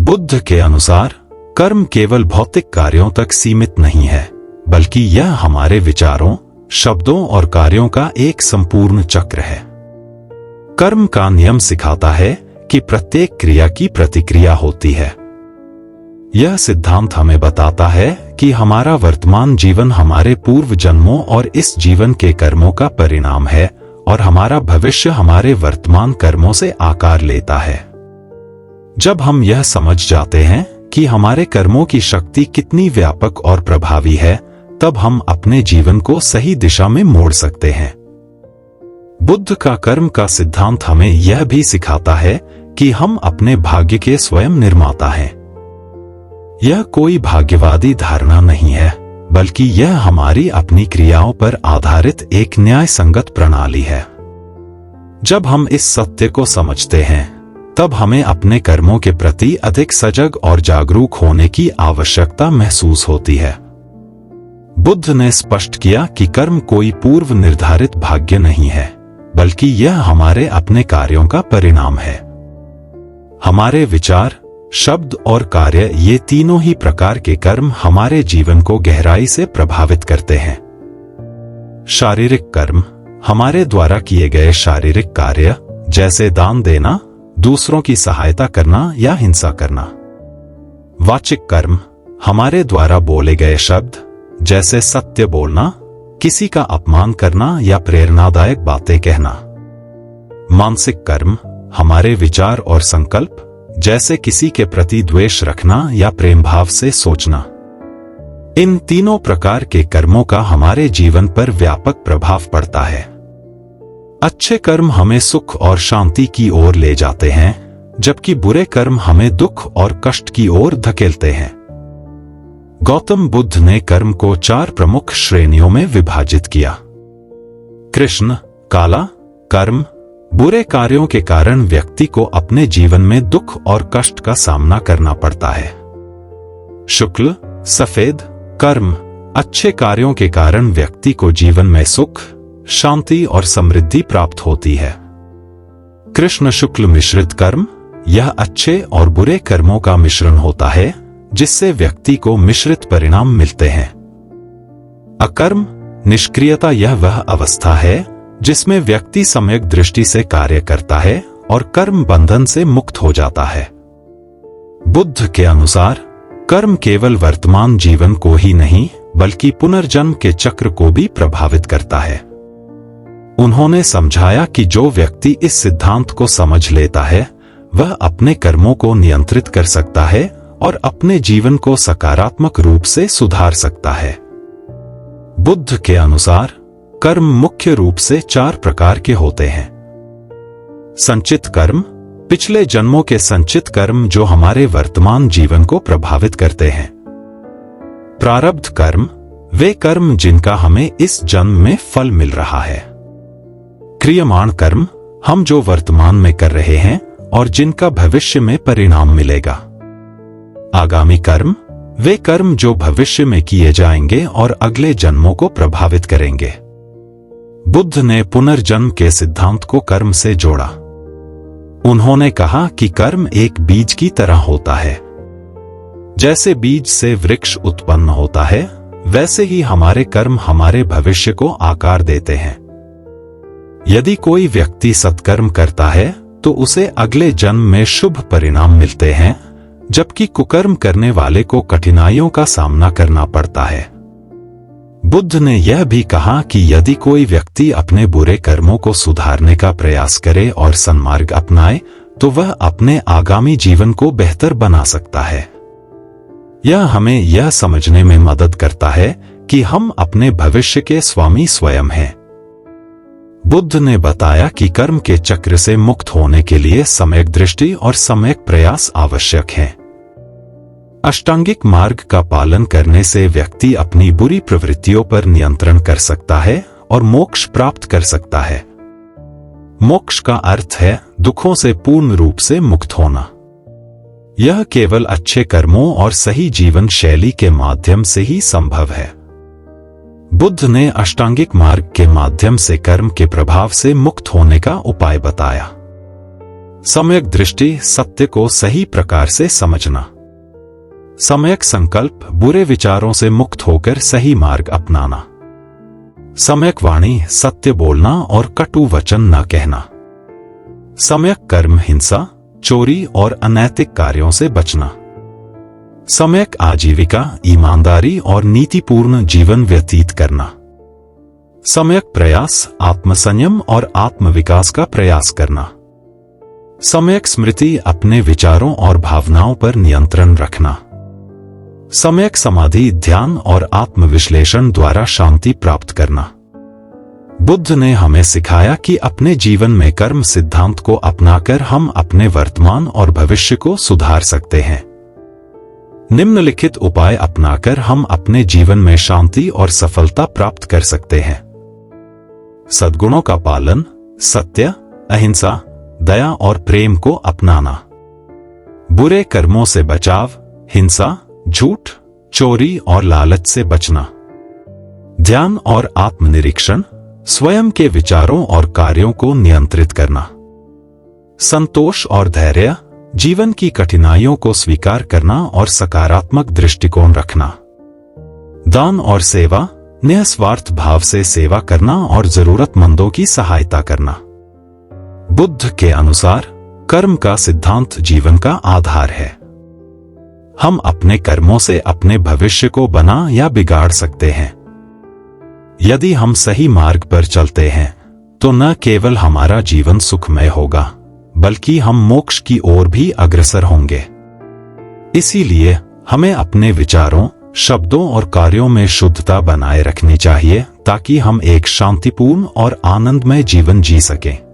बुद्ध के अनुसार कर्म केवल भौतिक कार्यों तक सीमित नहीं है, बल्कि यह हमारे विचारों, शब्दों और कार्यों का एक संपूर्ण चक्र है। कर्म का नियम सिखाता है कि प्रत्येक क्रिया की प्रतिक्रिया होती है। यह सिद्धांत हमें बताता है कि हमारा वर्तमान जीवन हमारे पूर्व जन्मों और इस जीवन के कर्मों का परिणाम है और हमारा भविष्य हमारे वर्तमान कर्मों से आकार लेता है। जब हम यह समझ जाते हैं कि हमारे कर्मों की शक्ति कितनी व्यापक और प्रभावी है, तब हम अपने जीवन को सही दिशा में मोड़ सकते हैं। बुद्ध का कर्म का सिद्धांत हमें यह भी सिखाता है कि हम अपने भाग्य के स्वयं निर्माता हैं। यह कोई भाग्यवादी धारणा नहीं है, बल्कि यह हमारी अपनी क्रियाओं पर आधारित एक न्याय संगत प्रणाली है। जब हम इस सत्य को समझते हैं, तब हमें अपने कर्मों के प्रति अधिक सजग और जागरूक होने की आवश्यकता महसूस होती है। बुद्ध ने स्पष्ट किया कि कर्म कोई पूर्व निर्धारित भाग्य नहीं है, बल्कि यह हमारे अपने कार्यों का परिणाम है। हमारे विचार, शब्द और कार्य, ये तीनों ही प्रकार के कर्म हमारे जीवन को गहराई से प्रभावित करते हैं। शारीरिक कर्म हमारे द्वारा किए गए शारीरिक कार्य, जैसे दान देना, दूसरों की सहायता करना या हिंसा करना। वाचिक कर्म हमारे द्वारा बोले गए शब्द, जैसे सत्य बोलना, किसी का अपमान करना या प्रेरणादायक बातें कहना। मानसिक कर्म हमारे विचार और संकल्प, जैसे किसी के प्रति द्वेष रखना या प्रेम भाव से सोचना। इन तीनों प्रकार के कर्मों का हमारे जीवन पर व्यापक प्रभाव पड़ता है। अच्छे कर्म हमें सुख और शांति की ओर ले जाते हैं, जबकि बुरे कर्म हमें दुख और कष्ट की ओर धकेलते हैं। गौतम बुद्ध ने कर्म को 4 प्रमुख श्रेणियों में विभाजित किया। कृष्ण काला कर्म, बुरे कार्यों के कारण व्यक्ति को अपने जीवन में दुख और कष्ट का सामना करना पड़ता है। शुक्ल सफेद कर्म, अच्छे कार्यों के कारण व्यक्ति को जीवन में सुख, शांति और समृद्धि प्राप्त होती है। कृष्ण शुक्ल मिश्रित कर्म, यह अच्छे और बुरे कर्मों का मिश्रण होता है, जिससे व्यक्ति को मिश्रित परिणाम मिलते हैं। अकर्म निष्क्रियता, यह वह अवस्था है जिसमें व्यक्ति सम्यक दृष्टि से कार्य करता है और कर्म बंधन से मुक्त हो जाता है। बुद्ध के अनुसार कर्म केवल वर्तमान जीवन को ही नहीं, बल्कि पुनर्जन्म के चक्र को भी प्रभावित करता है। उन्होंने समझाया कि जो व्यक्ति इस सिद्धांत को समझ लेता है, वह अपने कर्मों को नियंत्रित कर सकता है और अपने जीवन को सकारात्मक रूप से सुधार सकता है। बुद्ध के अनुसार कर्म मुख्य रूप से 4 प्रकार के होते हैं। संचित कर्म, पिछले जन्मों के संचित कर्म जो हमारे वर्तमान जीवन को प्रभावित करते हैं। प्रारब्ध कर्म, वे कर्म जिनका हमें इस जन्म में फल मिल रहा है। क्रियमाण कर्म, हम जो वर्तमान में कर रहे हैं और जिनका भविष्य में परिणाम मिलेगा। आगामी कर्म, वे कर्म जो भविष्य में किए जाएंगे और अगले जन्मों को प्रभावित करेंगे। बुद्ध ने पुनर्जन्म के सिद्धांत को कर्म से जोड़ा। उन्होंने कहा कि कर्म एक बीज की तरह होता है। जैसे बीज से वृक्ष उत्पन्न होता है, वैसे ही हमारे कर्म हमारे भविष्य को आकार देते हैं। यदि कोई व्यक्ति सत्कर्म करता है, तो उसे अगले जन्म में शुभ परिणाम मिलते हैं, जबकि कुकर्म करने वाले को कठिनाइयों का सामना करना पड़ता है। बुद्ध ने यह भी कहा कि यदि कोई व्यक्ति अपने बुरे कर्मों को सुधारने का प्रयास करे और सन्मार्ग अपनाए, तो वह अपने आगामी जीवन को बेहतर बना सकता है। यह हमें यह समझने में मदद करता है कि हम अपने भविष्य के स्वामी स्वयं हैं। बुद्ध ने बताया कि कर्म के चक्र से मुक्त होने के लिए सम्यक दृष्टि और सम्यक प्रयास आवश्यक है। अष्टांगिक मार्ग का पालन करने से व्यक्ति अपनी बुरी प्रवृत्तियों पर नियंत्रण कर सकता है और मोक्ष प्राप्त कर सकता है। मोक्ष का अर्थ है दुखों से पूर्ण रूप से मुक्त होना। यह केवल अच्छे कर्मों और सही जीवन शैली के माध्यम से ही संभव है। बुद्ध ने अष्टांगिक मार्ग के माध्यम से कर्म के प्रभाव से मुक्त होने का उपाय बताया। सम्यक दृष्टि सत्य को सही प्रकार से समझना। सम्यक संकल्प बुरे विचारों से मुक्त होकर सही मार्ग अपनाना। सम्यक वाणी सत्य बोलना और कटु वचन न कहना। सम्यक कर्म हिंसा, चोरी और अनैतिक कार्यों से बचना। सम्यक आजीविका ईमानदारी और नीतिपूर्ण जीवन व्यतीत करना। सम्यक प्रयास आत्मसंयम और आत्मविकास का प्रयास करना। सम्यक स्मृति अपने विचारों और भावनाओं पर नियंत्रण रखना। सम्यक समाधि ध्यान और आत्मविश्लेषण द्वारा शांति प्राप्त करना। बुद्ध ने हमें सिखाया कि अपने जीवन में कर्म सिद्धांत को अपनाकर हम अपने वर्तमान और भविष्य को सुधार सकते हैं। निम्नलिखित उपाय अपनाकर हम अपने जीवन में शांति और सफलता प्राप्त कर सकते हैं। सद्गुणों का पालन, सत्य, अहिंसा, दया और प्रेम को अपनाना। बुरे कर्मों से बचाव, हिंसा, झूठ, चोरी और लालच से बचना। ध्यान और आत्मनिरीक्षण, स्वयं के विचारों और कार्यों को नियंत्रित करना। संतोष और धैर्य, जीवन की कठिनाइयों को स्वीकार करना और सकारात्मक दृष्टिकोण रखना। दान और सेवा, निस्वार्थ भाव से सेवा करना और जरूरतमंदों की सहायता करना। बुद्ध के अनुसार कर्म का सिद्धांत जीवन का आधार है। हम अपने कर्मों से अपने भविष्य को बना या बिगाड़ सकते हैं। यदि हम सही मार्ग पर चलते हैं तो न केवल हमारा जीवन सुखमय होगा बल्कि हम मोक्ष की ओर भी अग्रसर होंगे। इसीलिए हमें अपने विचारों, शब्दों और कार्यों में शुद्धता बनाए रखनी चाहिए ताकि हम एक शांतिपूर्ण और आनंदमय जीवन जी सकें।